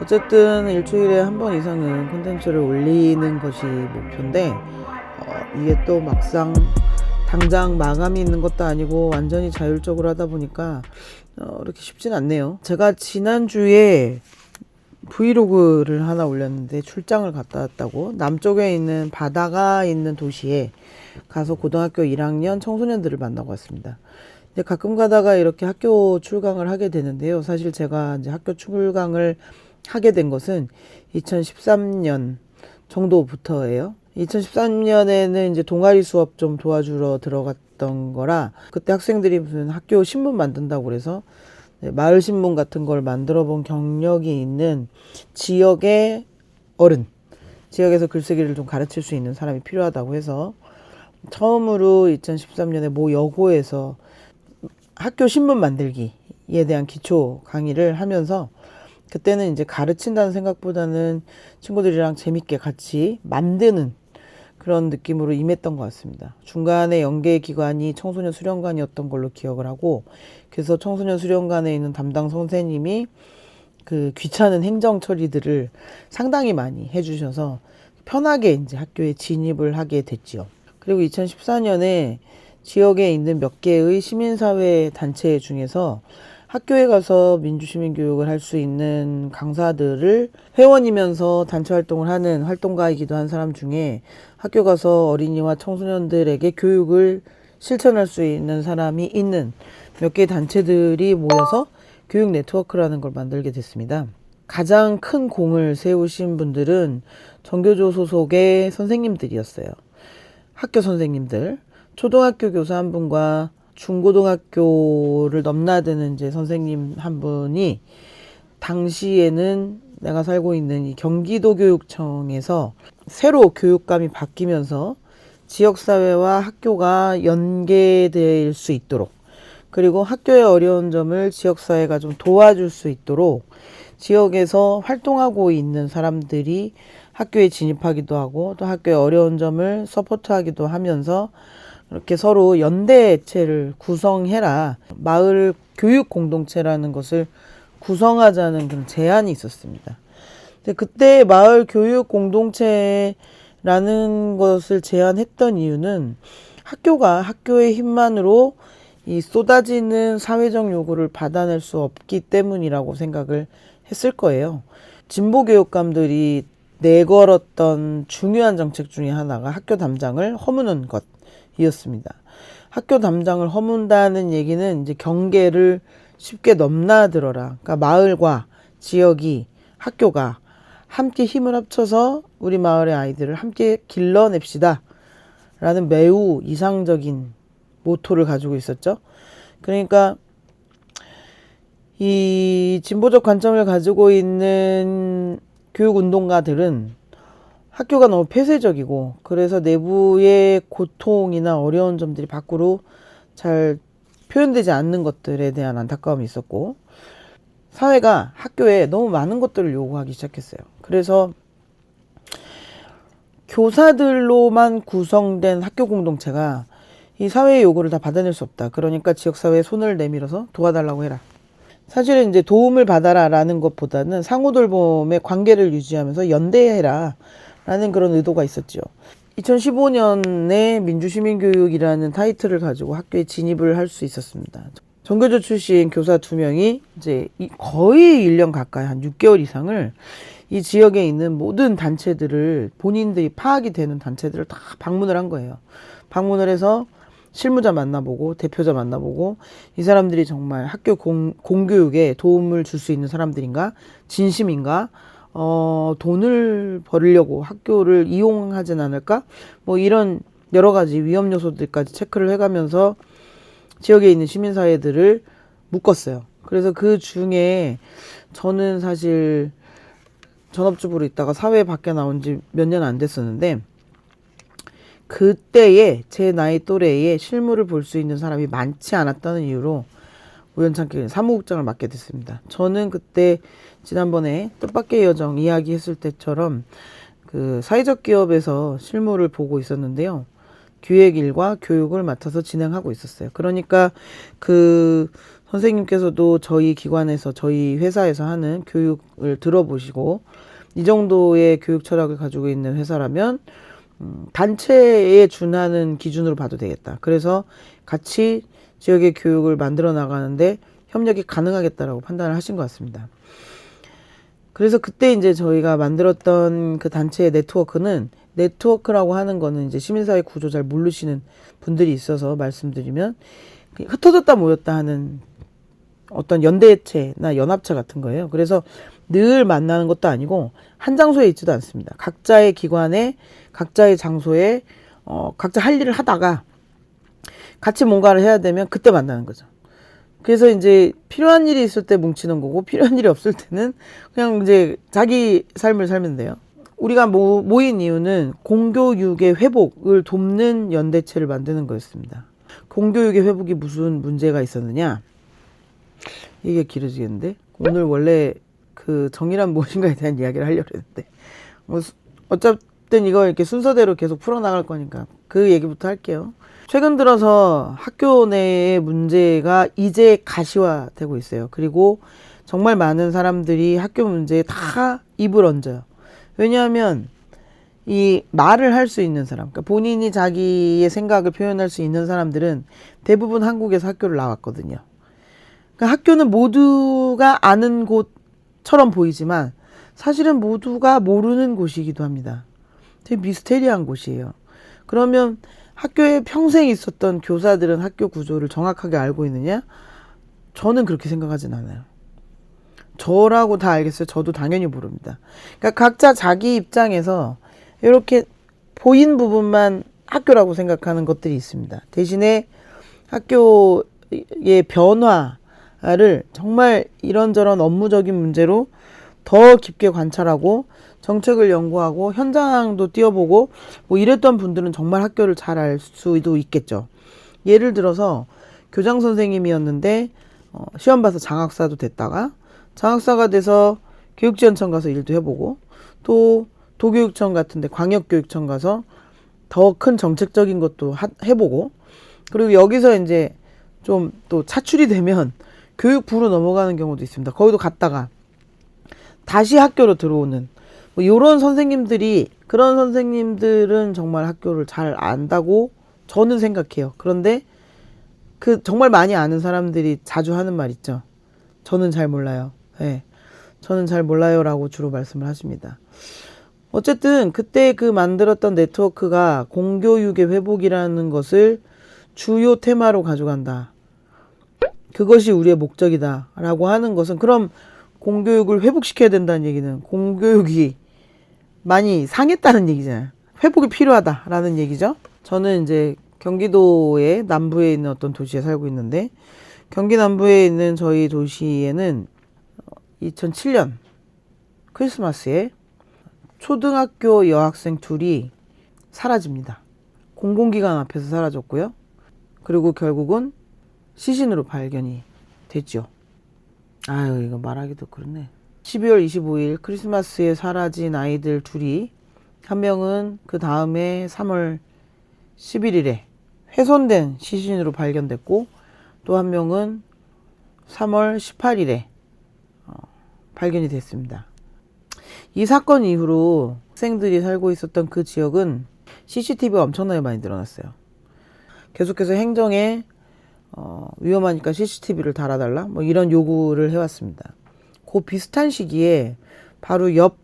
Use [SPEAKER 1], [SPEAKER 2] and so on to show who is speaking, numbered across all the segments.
[SPEAKER 1] 어쨌든 일주일에 한 번 이상은 콘텐츠를 올리는 것이 목표인데 이게 또 막상 당장 마감이 있는 것도 아니고 완전히 자율적으로 하다 보니까 이렇게 쉽진 않네요. 제가 지난주에 브이로그를 하나 올렸는데 출장을 갔다 왔다고, 남쪽에 있는 바다가 있는 도시에 가서 고등학교 1학년 청소년들을 만나고 왔습니다. 이제 가끔 가다가 이렇게 학교 출강을 하게 되는데요. 사실 제가 이제 학교 출강을 하게 된 것은 2013년 정도부터예요. 2013년에는 이제 동아리 수업 좀 도와주러 들어갔던 거라, 그때 학생들이 무슨 학교 신문 만든다고 그래서 마을 신문 같은 걸 만들어 본 경력이 있는 지역의 어른, 지역에서 글쓰기를 좀 가르칠 수 있는 사람이 필요하다고 해서 처음으로 2013년에 모 여고에서 학교 신문 만들기에 대한 기초 강의를 하면서, 그때는 이제 가르친다는 생각보다는 친구들이랑 재밌게 같이 만드는 그런 느낌으로 임했던 것 같습니다. 중간에 연계 기관이 청소년 수련관이었던 걸로 기억을 하고, 그래서 청소년 수련관에 있는 담당 선생님이 그 귀찮은 행정 처리들을 상당히 많이 해주셔서 편하게 이제 학교에 진입을 하게 됐지요. 그리고 2014년에 지역에 있는 몇 개의 시민사회 단체 중에서 학교에 가서 민주시민교육을 할 수 있는 강사들을, 회원이면서 단체 활동을 하는 활동가이기도 한 사람 중에 학교 가서 어린이와 청소년들에게 교육을 실천할 수 있는 사람이 있는 몇 개의 단체들이 모여서 교육 네트워크라는 걸 만들게 됐습니다. 가장 큰 공을 세우신 분들은 정교조 소속의 선생님들이었어요. 학교 선생님들, 초등학교 교사 한 분과 중고등학교를 넘나드는 이제 선생님 한 분이, 당시에는 내가 살고 있는 이 경기도 교육청에서 새로 교육감이 바뀌면서 지역사회와 학교가 연계될 수 있도록, 그리고 학교의 어려운 점을 지역사회가 좀 도와줄 수 있도록 지역에서 활동하고 있는 사람들이 학교에 진입하기도 하고, 또 학교의 어려운 점을 서포트하기도 하면서 이렇게 서로 연대체를 구성해라, 마을 교육 공동체라는 것을 구성하자는 그런 제안이 있었습니다. 근데 그때 마을 교육 공동체라는 것을 제안했던 이유는 학교가 학교의 힘만으로 이 쏟아지는 사회적 요구를 받아낼 수 없기 때문이라고 생각을 했을 거예요. 진보 교육감들이 내걸었던 중요한 정책 중에 하나가 학교 담장을 허무는 것이었습니다. 학교 담장을 허문다는 얘기는 이제 경계를 쉽게 넘나들어라. 그러니까 마을과 지역이, 학교가 함께 힘을 합쳐서 우리 마을의 아이들을 함께 길러냅시다 라는 매우 이상적인 모토를 가지고 있었죠. 그러니까 이 진보적 관점을 가지고 있는 교육운동가들은 학교가 너무 폐쇄적이고, 그래서 내부의 고통이나 어려운 점들이 밖으로 잘 표현되지 않는 것들에 대한 안타까움이 있었고, 사회가 학교에 너무 많은 것들을 요구하기 시작했어요. 그래서 교사들로만 구성된 학교 공동체가 이 사회의 요구를 다 받아낼 수 없다. 그러니까 지역사회에 손을 내밀어서 도와달라고 해라. 사실은 이제 도움을 받아라 라는 것보다는 상호돌봄의 관계를 유지하면서 연대해라 라는 그런 의도가 있었죠. 2015년에 민주시민교육이라는 타이틀을 가지고 학교에 진입을 할 수 있었습니다. 정교조 출신 교사 2명이 이제 거의 1년 가까이, 한 6개월 이상을 이 지역에 있는 모든 단체들을, 본인들이 파악이 되는 단체들을 다 방문을 한 거예요. 방문을 해서 실무자 만나보고 대표자 만나보고, 이 사람들이 정말 학교 공교육에 도움을 줄 수 있는 사람들인가, 진심인가, 돈을 벌려고 학교를 이용하진 않을까, 뭐 이런 여러 가지 위험 요소들까지 체크를 해가면서 지역에 있는 시민사회들을 묶었어요. 그래서 그 중에 저는 사실 전업주부로 있다가 사회 밖에 나온 지 몇 년 안 됐었는데, 그때에 제 나이 또래에 실무를 볼 수 있는 사람이 많지 않았다는 이유로 우연찮게 사무국장을 맡게 됐습니다. 저는 그때 지난번에 뜻밖의 여정 이야기했을 때처럼 그 사회적 기업에서 실무를 보고 있었는데요. 기획일과 교육을 맡아서 진행하고 있었어요. 그러니까 그 선생님께서도 저희 기관에서 저희 회사에서 하는 교육을 들어보시고 이 정도의 교육 철학을 가지고 있는 회사라면 단체에 준하는 기준으로 봐도 되겠다. 그래서 같이 지역의 교육을 만들어 나가는데 협력이 가능하겠다라고 판단을 하신 것 같습니다. 그래서 그때 이제 저희가 만들었던 그 단체의 네트워크라고 하는 거는 이제 시민사회 구조 잘 모르시는 분들이 있어서 말씀드리면 흩어졌다 모였다 하는 어떤 연대체나 연합체 같은 거예요. 그래서 늘 만나는 것도 아니고 한 장소에 있지도 않습니다. 각자의 기관에 각자의 장소에 각자 할 일을 하다가 같이 뭔가를 해야 되면 그때 만나는 거죠. 그래서 이제 필요한 일이 있을 때 뭉치는 거고 필요한 일이 없을 때는 그냥 이제 자기 삶을 살면 돼요. 우리가 모인 이유는 공교육의 회복을 돕는 연대체를 만드는 거였습니다. 공교육의 회복이 무슨 문제가 있었느냐? 이게 길어지겠는데? 오늘 원래 그 정의란 무엇인가에 대한 이야기를 하려고 했는데 어쨌든 이거 이렇게 순서대로 계속 풀어나갈 거니까 그 얘기부터 할게요. 최근 들어서 학교 내의 문제가 이제 가시화되고 있어요. 그리고 정말 많은 사람들이 학교 문제에 다 입을 얹어요. 왜냐하면 이 말을 할 수 있는 사람, 그러니까 본인이 자기의 생각을 표현할 수 있는 사람들은 대부분 한국에서 학교를 나왔거든요. 그러니까 학교는 모두가 아는 곳처럼 보이지만 사실은 모두가 모르는 곳이기도 합니다. 되게 미스테리한 곳이에요. 그러면 학교에 평생 있었던 교사들은 학교 구조를 정확하게 알고 있느냐? 저는 그렇게 생각하진 않아요. 저라고 다 알겠어요? 저도 당연히 모릅니다. 그러니까 각자 자기 입장에서 이렇게 보인 부분만 학교라고 생각하는 것들이 있습니다. 대신에 학교의 변화를 정말 이런저런 업무적인 문제로 더 깊게 관찰하고 정책을 연구하고 현장도 뛰어보고 뭐 이랬던 분들은 정말 학교를 잘 알 수도 있겠죠. 예를 들어서 교장 선생님이었는데 시험 봐서 장학사도 됐다가 장학사가 돼서 교육지원청 가서 일도 해보고 또 도교육청 같은데 광역교육청 가서 더 큰 정책적인 것도 해보고 그리고 여기서 이제 좀 또 차출이 되면 교육부로 넘어가는 경우도 있습니다. 거기도 갔다가 다시 학교로 들어오는 뭐 이런 선생님들이 그런 선생님들은 정말 학교를 잘 안다고 저는 생각해요. 그런데 그 정말 많이 아는 사람들이 자주 하는 말 있죠. 저는 잘 몰라요. 네. 저는 잘 몰라요라고 주로 말씀을 하십니다. 어쨌든 그때 그 만들었던 네트워크가 공교육의 회복이라는 것을 주요 테마로 가져간다. 그것이 우리의 목적이다 라고 하는 것은 그럼 공교육을 회복시켜야 된다는 얘기는 공교육이 많이 상했다는 얘기잖아요. 회복이 필요하다라는 얘기죠. 저는 이제 경기도의 남부에 있는 어떤 도시에 살고 있는데 경기 남부에 있는 저희 도시에는 2007년 크리스마스에 초등학교 여학생 둘이 사라집니다. 공공기관 앞에서 사라졌고요. 그리고 결국은 시신으로 발견이 됐죠. 아유, 이거 말하기도 그렇네. 12월 25일 크리스마스에 사라진 아이들 둘이 한 명은 그 다음에 3월 11일에 훼손된 시신으로 발견됐고 또 한 명은 3월 18일에 발견이 됐습니다. 이 사건 이후로 학생들이 살고 있었던 그 지역은 CCTV가 엄청나게 많이 늘어났어요. 계속해서 행정에 위험하니까 CCTV를 달아달라 뭐 이런 요구를 해왔습니다. 그 비슷한 시기에 바로 옆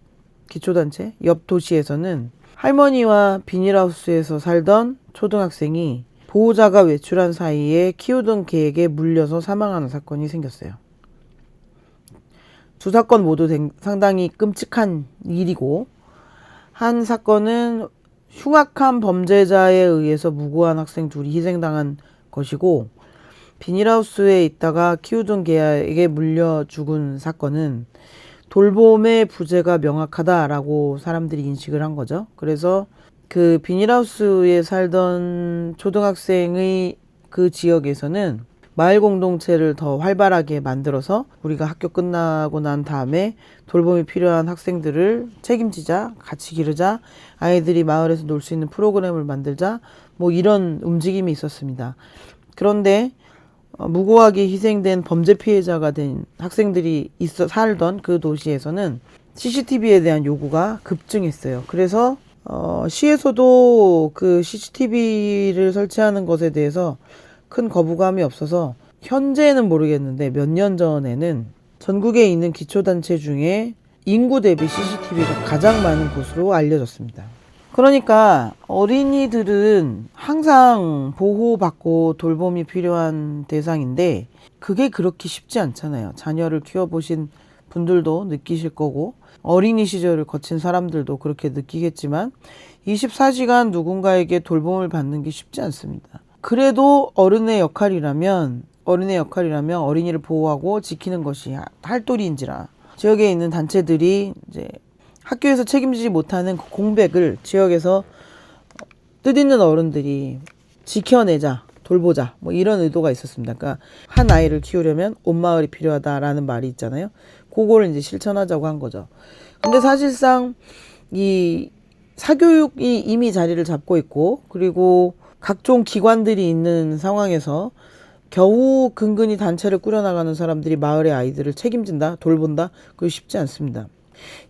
[SPEAKER 1] 기초단체, 옆 도시에서는 할머니와 비닐하우스에서 살던 초등학생이 보호자가 외출한 사이에 키우던 개에게 물려서 사망하는 사건이 생겼어요. 두 사건 모두 상당히 끔찍한 일이고 한 사건은 흉악한 범죄자에 의해서 무고한 학생 둘이 희생당한 것이고 비닐하우스에 있다가 키우던 개에게 물려 죽은 사건은 돌봄의 부재가 명확하다라고 사람들이 인식을 한 거죠. 그래서 그 비닐하우스에 살던 초등학생의 그 지역에서는 마을 공동체를 더 활발하게 만들어서 우리가 학교 끝나고 난 다음에 돌봄이 필요한 학생들을 책임지자, 같이 기르자, 아이들이 마을에서 놀 수 있는 프로그램을 만들자, 뭐 이런 움직임이 있었습니다. 그런데 무고하게 희생된 범죄 피해자가 된 학생들이 살던 그 도시에서는 CCTV에 대한 요구가 급증했어요. 그래서 시에서도 그 CCTV를 설치하는 것에 대해서 큰 거부감이 없어서 현재는 모르겠는데 몇 년 전에는 전국에 있는 기초단체 중에 인구 대비 CCTV가 가장 많은 곳으로 알려졌습니다. 그러니까 어린이들은 항상 보호받고 돌봄이 필요한 대상인데 그게 그렇게 쉽지 않잖아요. 자녀를 키워보신 분들도 느끼실 거고 어린이 시절을 거친 사람들도 그렇게 느끼겠지만 24시간 누군가에게 돌봄을 받는 게 쉽지 않습니다. 그래도 어른의 역할이라면 어린이를 보호하고 지키는 것이 할도리인지라 지역에 있는 단체들이 이제 학교에서 책임지지 못하는 그 공백을 지역에서 뜻있는 어른들이 지켜내자, 돌보자, 뭐 이런 의도가 있었습니다. 그러니까 한 아이를 키우려면 온 마을이 필요하다라는 말이 있잖아요. 그거를 이제 실천하자고 한 거죠. 근데 사실상 이 사교육이 이미 자리를 잡고 있고 그리고 각종 기관들이 있는 상황에서 겨우 근근히 단체를 꾸려나가는 사람들이 마을의 아이들을 책임진다, 돌본다, 그게 쉽지 않습니다.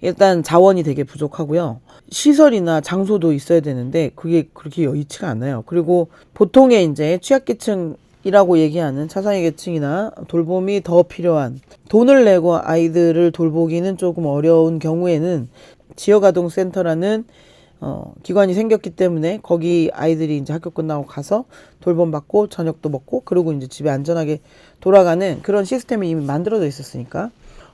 [SPEAKER 1] 일단 자원이 되게 부족하고요. 시설이나 장소도 있어야 되는데 그게 그렇게 여의치가 않아요. 그리고 보통의 이제 취약계층이라고 얘기하는 차상위 계층이나 돌봄이 더 필요한 돈을 내고 아이들을 돌보기는 조금 어려운 경우에는 지역아동센터라는 기관이 생겼기 때문에 거기 아이들이 이제 학교 끝나고 가서 돌봄받고 저녁도 먹고 그러고 이제 집에 안전하게 돌아가는 그런 시스템이 이미 만들어져 있었으니까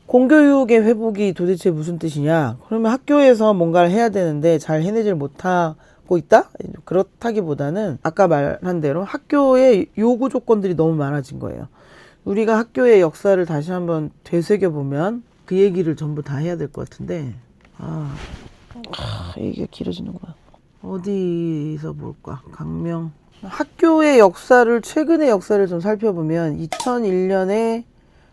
[SPEAKER 1] 공교육의 회복이 도대체 무슨 뜻이냐? 그러면 학교에서 뭔가를 해야 되는데 잘 해내질 못하고 있다? 그렇다기보다는 아까 말한 대로 학교의 요구 조건들이 너무 많아진 거예요. 우리가 학교의 역사를 다시 한번 되새겨보면 그 얘기를 전부 다 해야 될 것 같은데 얘기가 길어지는구나. 어디서 볼까? 강명. 학교의 역사를 최근의 역사를 좀 살펴보면 2001년에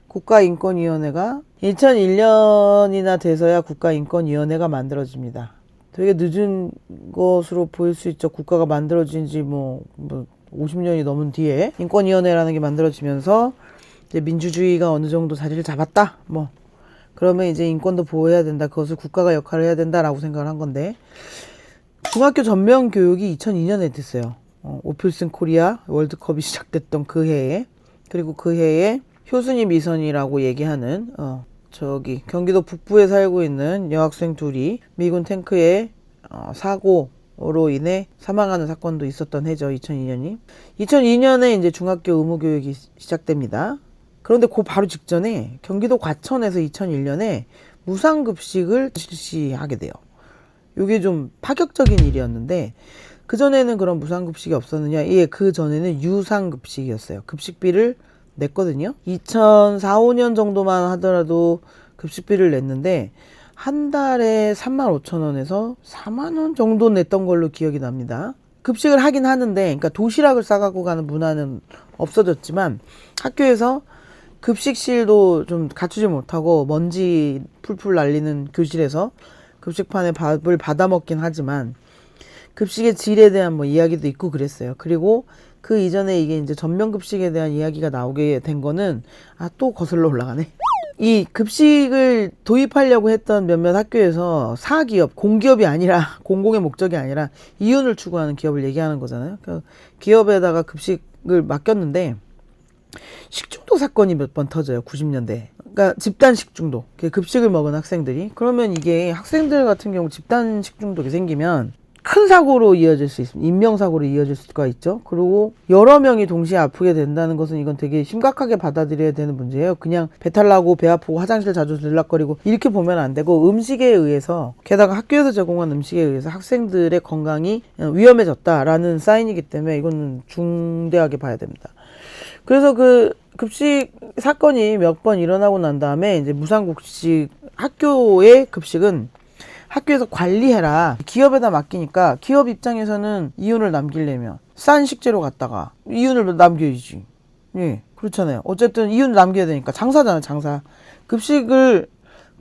[SPEAKER 1] 국가인권위원회가 2001년이나 돼서야 국가인권위원회가 만들어집니다. 되게 늦은 것으로 보일 수 있죠. 국가가 만들어진 지 50년이 넘은 뒤에 인권위원회라는 게 만들어지면서 이제 민주주의가 어느 정도 자리를 잡았다. 그러면 이제 인권도 보호해야 된다. 그것을 국가가 역할을 해야 된다라고 생각을 한 건데 중학교 전면 교육이 2002년에 됐어요. 오필슨 코리아 월드컵이 시작됐던 그 해에 그리고 그 해에 효순이 미선이라고 얘기하는 경기도 북부에 살고 있는 여학생 둘이 미군 탱크의 사고로 인해 사망하는 사건도 있었던 해죠. 2002년이. 2002년에 이제 중학교 의무교육이 시작됩니다. 그런데 그 바로 직전에 경기도 과천에서 2001년에 무상급식을 실시하게 돼요. 이게 좀 파격적인 일이었는데 그전에는 그런 무상급식이 없었느냐? 예, 그전에는 유상급식이었어요. 급식비를 냈거든요. 2004, 5년 정도만 하더라도 급식비를 냈는데 한 달에 35,000원에서 40,000원 정도 냈던 걸로 기억이 납니다. 급식을 하긴 하는데 그러니까 도시락을 싸갖고 가는 문화는 없어졌지만 학교에서 급식실도 좀 갖추지 못하고 먼지 풀풀 날리는 교실에서 급식판에 밥을 받아 먹긴 하지만 급식의 질에 대한 이야기도 있고 그랬어요. 그리고 그 이전에 이게 이제 전면급식에 대한 이야기가 나오게 된 거는 또 거슬러 올라가네. 이 급식을 도입하려고 했던 몇몇 학교에서 사기업, 공기업이 아니라 공공의 목적이 아니라 이윤을 추구하는 기업을 얘기하는 거잖아요. 그 기업에다가 급식을 맡겼는데 식중독 사건이 몇 번 터져요. 90년대. 그러니까 집단 식중독. 급식을 먹은 학생들이. 그러면 이게 학생들 같은 경우 집단 식중독이 생기면 큰 사고로 이어질 수 있습니다. 인명사고로 이어질 수가 있죠. 그리고 여러 명이 동시에 아프게 된다는 것은 이건 되게 심각하게 받아들여야 되는 문제예요. 그냥 배탈 나고 배 아프고 화장실 자주 들락거리고 이렇게 보면 안 되고 음식에 의해서 게다가 학교에서 제공한 음식에 의해서 학생들의 건강이 위험해졌다라는 사인이기 때문에 이거는 중대하게 봐야 됩니다. 그래서 그 급식 사건이 몇 번 일어나고 난 다음에 이제 무상급식 학교의 급식은 학교에서 관리해라. 기업에다 맡기니까 기업 입장에서는 이윤을 남기려면 싼 식재료 갖다가 이윤을 남겨야지. 예, 그렇잖아요. 어쨌든 이윤을 남겨야 되니까 장사잖아, 장사. 급식을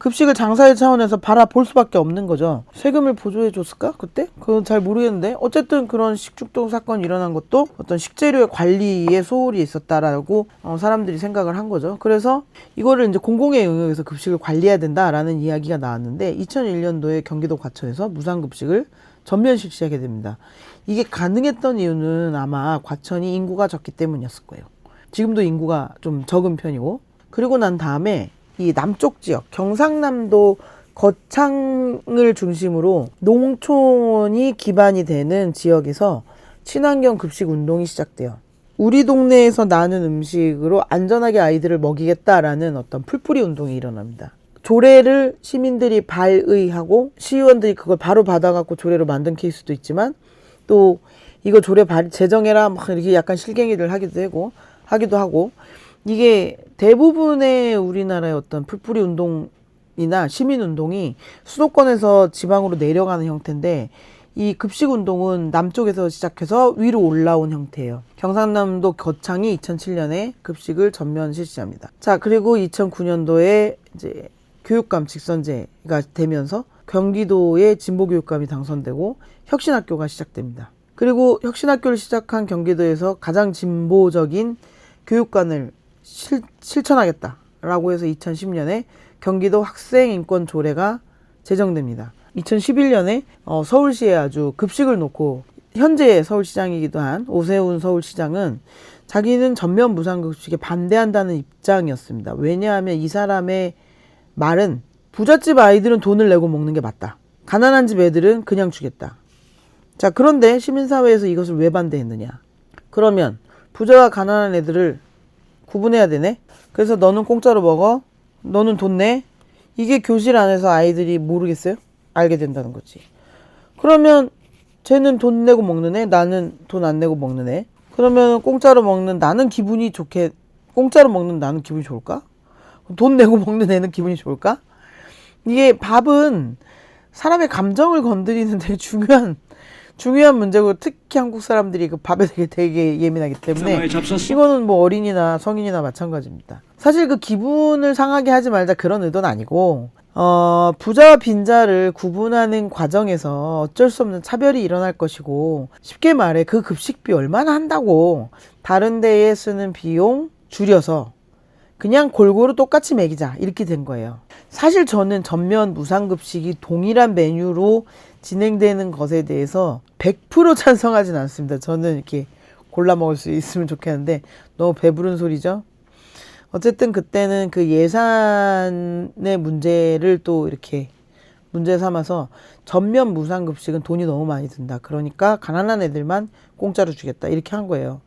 [SPEAKER 1] 급식을 장사의 차원에서 바라볼 수밖에 없는 거죠. 세금을 보조해 줬을까 그때? 그건 잘 모르겠는데 어쨌든 그런 식중독 사건이 일어난 것도 어떤 식재료의 관리에 소홀히 있었다라고 사람들이 생각을 한 거죠. 그래서 이거를 이제 공공의 영역에서 급식을 관리해야 된다라는 이야기가 나왔는데 2001년도에 경기도 과천에서 무상급식을 전면 실시하게 됩니다. 이게 가능했던 이유는 아마 과천이 인구가 적기 때문이었을 거예요. 지금도 인구가 좀 적은 편이고, 그리고 난 다음에 이 남쪽 지역 경상남도 거창을 중심으로 농촌이 기반이 되는 지역에서 친환경 급식 운동이 시작돼요. 우리 동네에서 나는 음식으로 안전하게 아이들을 먹이겠다라는 어떤 풀뿌리 운동이 일어납니다. 조례를 시민들이 발의하고 시의원들이 그걸 바로 받아갖고 조례로 만든 케이스도 있지만, 또 이거 조례 제정해라 막 이렇게 약간 실갱이를 하기도 하고 이게 대부분의 우리나라의 어떤 풀뿌리 운동이나 시민 운동이 수도권에서 지방으로 내려가는 형태인데, 이 급식 운동은 남쪽에서 시작해서 위로 올라온 형태예요. 경상남도 거창이 2007년에 급식을 전면 실시합니다. 자, 그리고 2009년도에 이제 교육감 직선제가 되면서 경기도의 진보교육감이 당선되고 혁신학교가 시작됩니다. 그리고 혁신학교를 시작한 경기도에서 가장 진보적인 교육관을 실천하겠다라고 해서 2010년에 경기도 학생인권 조례가 제정됩니다. 2011년에 서울시에 아주 급식을 놓고 현재 서울시장이기도 한 오세훈 서울시장은 자기는 전면 무상급식에 반대한다는 입장이었습니다. 왜냐하면 이 사람의 말은 부잣집 아이들은 돈을 내고 먹는 게 맞다. 가난한 집 애들은 그냥 주겠다. 자, 그런데 시민사회에서 이것을 왜 반대했느냐. 그러면 부자와 가난한 애들을 구분해야 되네. 그래서 너는 공짜로 먹어, 너는 돈 내. 이게 교실 안에서 아이들이 모르겠어요? 알게 된다는 거지. 그러면 쟤는 돈 내고 먹는 애, 나는 돈 안 내고 먹는 애. 그러면 공짜로 먹는 나는 기분이 좋을까? 돈 내고 먹는 애는 기분이 좋을까? 이게 밥은 사람의 감정을 건드리는 되게 중요한 문제고, 특히 한국 사람들이 그 밥에 되게 예민하기 때문에 이거는 뭐 어린이나 성인이나 마찬가지입니다. 사실 그 기분을 상하게 하지 말자 그런 의도는 아니고, 부자와 빈자를 구분하는 과정에서 어쩔 수 없는 차별이 일어날 것이고, 쉽게 말해 그 급식비 얼마나 한다고 다른 데에 쓰는 비용 줄여서 그냥 골고루 똑같이 먹이자 이렇게 된 거예요. 사실 저는 전면 무상급식이 동일한 메뉴로 진행되는 것에 대해서 100% 찬성하진 않습니다. 저는 이렇게 골라 먹을 수 있으면 좋겠는데 너무 배부른 소리죠. 어쨌든 그때는 그 예산의 문제를 또 이렇게 문제 삼아서 전면 무상급식은 돈이 너무 많이 든다. 그러니까 가난한 애들만 공짜로 주겠다. 이렇게 한 거예요.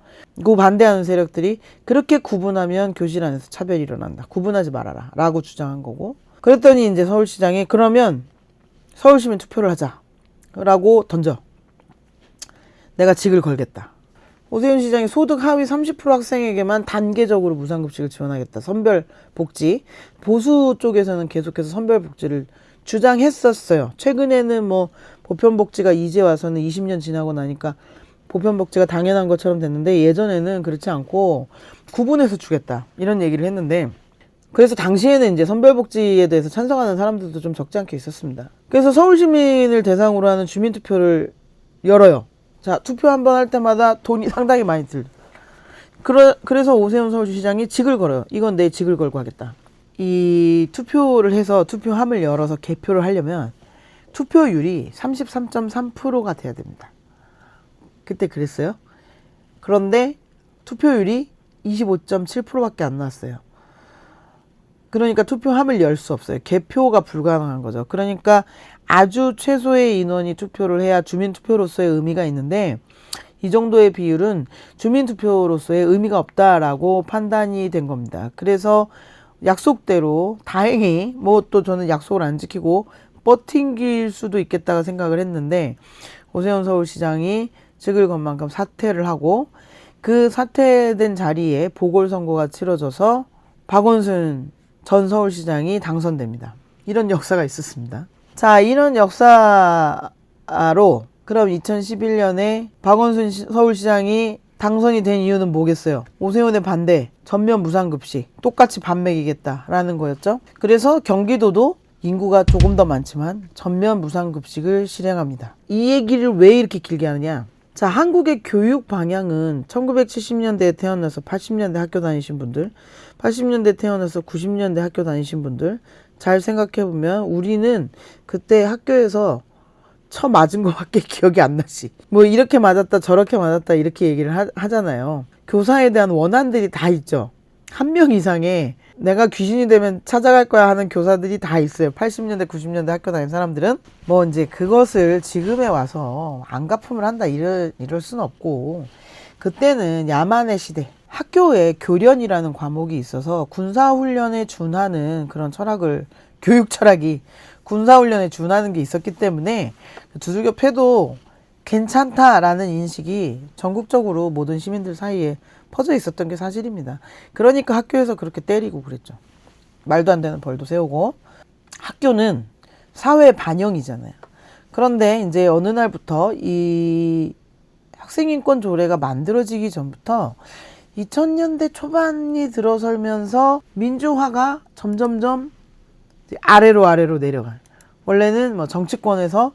[SPEAKER 1] 그 반대하는 세력들이 그렇게 구분하면 교실 안에서 차별이 일어난다. 구분하지 말아라. 라고 주장한 거고. 그랬더니 이제 서울시장이 그러면 서울시민 투표를 하자. 라고 던져. 내가 직을 걸겠다. 오세훈 시장이 소득 하위 30% 학생에게만 단계적으로 무상급식을 지원하겠다. 선별복지. 보수 쪽에서는 계속해서 선별복지를 주장했었어요. 최근에는 뭐 보편복지가 이제 와서는 20년 지나고 나니까 보편복지가 당연한 것처럼 됐는데, 예전에는 그렇지 않고 구분해서 주겠다 이런 얘기를 했는데, 그래서 당시에는 이제 선별복지에 대해서 찬성하는 사람들도 좀 적지 않게 있었습니다. 그래서 서울시민을 대상으로 하는 주민투표를 열어요. 자, 투표 한 번 할 때마다 돈이 상당히 많이 들죠. 그래서 오세훈 서울시장이 직을 걸어요. 이건 내 직을 걸고 하겠다. 이 투표를 해서 투표함을 열어서 개표를 하려면 투표율이 33.3%가 돼야 됩니다. 그때 그랬어요. 그런데 투표율이 25.7%밖에 안 나왔어요. 그러니까 투표함을 열 수 없어요. 개표가 불가능한 거죠. 그러니까 아주 최소의 인원이 투표를 해야 주민투표로서의 의미가 있는데, 이 정도의 비율은 주민투표로서의 의미가 없다라고 판단이 된 겁니다. 그래서 약속대로 다행히 뭐 또 저는 약속을 안 지키고 버팅길 수도 있겠다가 생각을 했는데, 오세훈 서울시장이 직을 건 만큼 사퇴를 하고, 그 사퇴된 자리에 보궐선거가 치러져서 박원순 전 서울시장이 당선됩니다. 이런 역사가 있었습니다. 자, 이런 역사로 그럼 2011년에 박원순 서울시장이 당선이 된 이유는 뭐겠어요? 오세훈의 반대, 전면 무상급식, 똑같이 밥 먹이겠다라는 거였죠. 그래서 경기도도 인구가 조금 더 많지만 전면 무상급식을 실행합니다. 이 얘기를 왜 이렇게 길게 하느냐. 자, 한국의 교육 방향은 1970년대에 태어나서 80년대 학교 다니신 분들, 80년대 태어나서 90년대 학교 다니신 분들 잘 생각해보면 우리는 그때 학교에서 쳐 맞은 거밖에 기억이 안 나지. 뭐 이렇게 맞았다 저렇게 맞았다 이렇게 얘기를 하잖아요. 교사에 대한 원한들이 다 있죠. 한 명 이상의 내가 귀신이 되면 찾아갈 거야 하는 교사들이 다 있어요. 80년대 90년대 학교 다닌 사람들은 뭐 이제 그것을 지금에 와서 안갚음을 한다 이럴 수는 없고, 그때는 야만의 시대, 학교에 교련이라는 과목이 있어서 군사훈련에 준하는 그런 철학을, 교육 철학이 군사훈련에 준하는 게 있었기 때문에 두들겨 패도 괜찮다라는 인식이 전국적으로 모든 시민들 사이에 퍼져 있었던 게 사실입니다. 그러니까 학교에서 그렇게 때리고 그랬죠. 말도 안 되는 벌도 세우고. 학교는 사회 반영이잖아요. 그런데 이제 어느 날부터 이 학생인권 조례가 만들어지기 전부터 2000년대 초반이 들어설면서 민주화가 점점점 아래로 내려가요. 원래는 뭐 정치권에서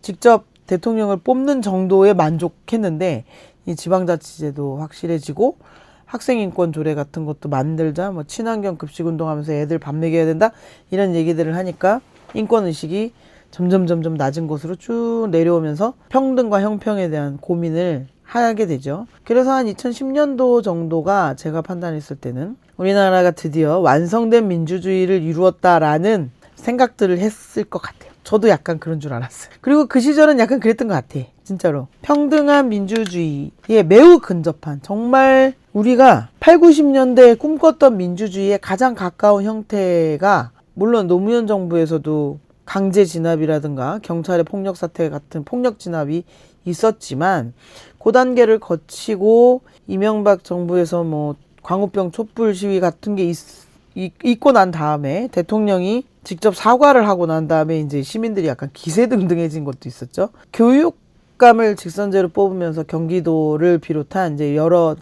[SPEAKER 1] 직접 대통령을 뽑는 정도에 만족했는데 이 지방자치제도 확실해지고 학생인권 조례 같은 것도 만들자, 뭐 친환경 급식운동하면서 애들 밥 먹여야 된다 이런 얘기들을 하니까 인권의식이 점점 낮은 곳으로 쭉 내려오면서 평등과 형평에 대한 고민을 하게 되죠. 그래서 한 2010년도 정도가 제가 판단했을 때는 우리나라가 드디어 완성된 민주주의를 이루었다라는 생각들을 했을 것 같아요. 저도 약간 그런 줄 알았어요. 그리고 그 시절은 약간 그랬던 것 같아. 진짜로. 평등한 민주주의에 매우 근접한, 정말 우리가 8, 90년대에 꿈꿨던 민주주의에 가장 가까운 형태가, 물론 노무현 정부에서도 강제 진압이라든가 경찰의 폭력 사태 같은 폭력 진압이 있었지만 그 단계를 거치고 이명박 정부에서 뭐 광우병 촛불 시위 같은 게 있고 난 다음에 대통령이 직접 사과를 하고 난 다음에 이제 시민들이 약간 기세등등해진 것도 있었죠. 교육감을 직선제로 뽑으면서 경기도를 비롯한 이제 여러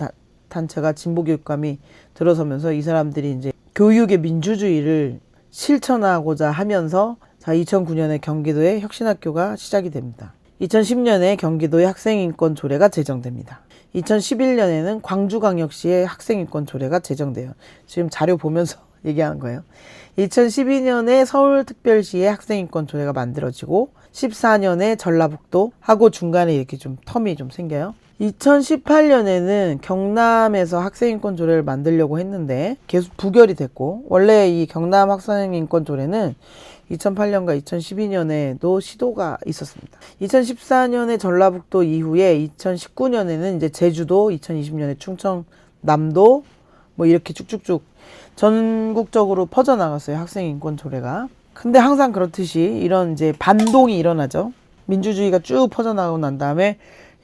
[SPEAKER 1] 단체가 진보교육감이 들어서면서 이 사람들이 이제 교육의 민주주의를 실천하고자 하면서 2009년에 경기도에 혁신학교가 시작이 됩니다. 2010년에 경기도의 학생인권 조례가 제정됩니다. 2011년에는 광주광역시의 학생인권 조례가 제정돼요. 지금 자료 보면서 얘기하는 거예요. 2012년에 서울특별시의 학생인권 조례가 만들어지고 14년에 전라북도 하고 중간에 이렇게 좀 텀이 좀 생겨요. 2018년에는 경남에서 학생인권 조례를 만들려고 했는데 계속 부결이 됐고, 원래 이 경남 학생인권 조례는 2008년과 2012년에도 시도가 있었습니다. 2014년에 전라북도 이후에 2019년에는 이제 제주도, 2020년에 충청남도 뭐 이렇게 쭉쭉쭉 전국적으로 퍼져나갔어요. 학생인권 조례가. 근데 항상 그렇듯이 이런 이제 반동이 일어나죠. 민주주의가 쭉 퍼져나가고 난 다음에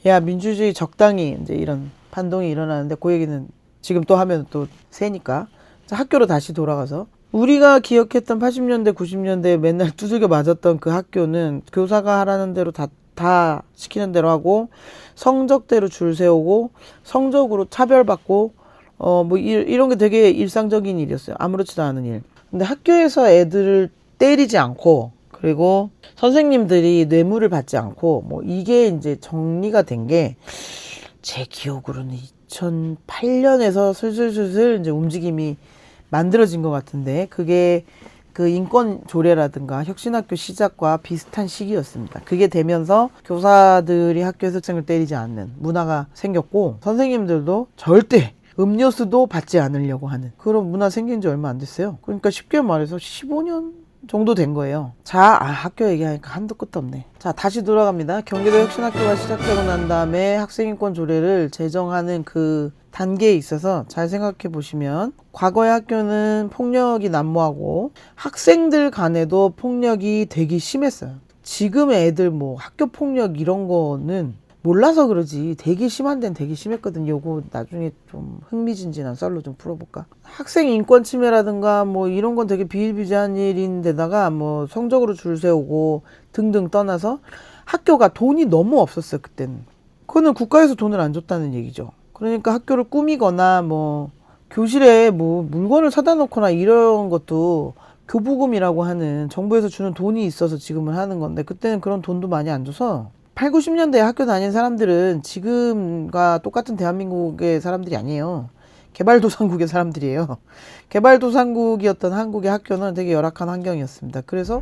[SPEAKER 1] 야, 민주주의 적당히 이제 이런 반동이 일어나는데 그 얘기는 지금 또 하면 또 세니까. 학교로 다시 돌아가서 우리가 기억했던 80년대 90년대에 맨날 두들겨 맞았던 그 학교는 교사가 하라는 대로 다 시키는 대로 하고 성적대로 줄 세우고 성적으로 차별받고 뭐 이런 게 되게 일상적인 일이었어요. 아무렇지도 않은 일. 근데 학교에서 애들을 때리지 않고, 그리고 선생님들이 뇌물을 받지 않고, 뭐 이게 이제 정리가 된 게 제 기억으로는 2008년에서 슬슬 이제 움직임이 만들어진 것 같은데, 그게 그 인권 조례라든가 혁신학교 시작과 비슷한 시기였습니다. 그게 되면서 교사들이 학교에서 학생을 때리지 않는 문화가 생겼고, 선생님들도 절대 음료수도 받지 않으려고 하는 그런 문화 생긴 지 얼마 안 됐어요. 그러니까 쉽게 말해서 15년 정도 된 거예요. 자, 학교 얘기하니까 한도 끝도 없네. 자, 다시 돌아갑니다. 경기도 혁신학교가 시작되고 난 다음에 학생인권 조례를 제정하는 그 단계에 있어서 잘 생각해 보시면, 과거의 학교는 폭력이 난무하고 학생들 간에도 폭력이 되게 심했어요. 지금의 애들 뭐 학교 폭력 이런 거는 몰라서 그러지 되게 심한 데는 되게 심했거든요. 요거 나중에 좀 흥미진진한 썰로 좀 풀어볼까? 학생 인권 침해라든가 뭐 이런 건 되게 비일비재한 일인데다가 뭐 성적으로 줄 세우고 등등 떠나서 학교가 돈이 너무 없었어요. 그때는. 그거는 국가에서 돈을 안 줬다는 얘기죠. 그러니까 학교를 꾸미거나 뭐 교실에 뭐 물건을 사다 놓거나 이런 것도 교부금이라고 하는 정부에서 주는 돈이 있어서 지금은 하는 건데, 그때는 그런 돈도 많이 안 줘서 8, 90년대에 학교 다닌 사람들은 지금과 똑같은 대한민국의 사람들이 아니에요. 개발도상국의 사람들이에요. 개발도상국이었던 한국의 학교는 되게 열악한 환경이었습니다. 그래서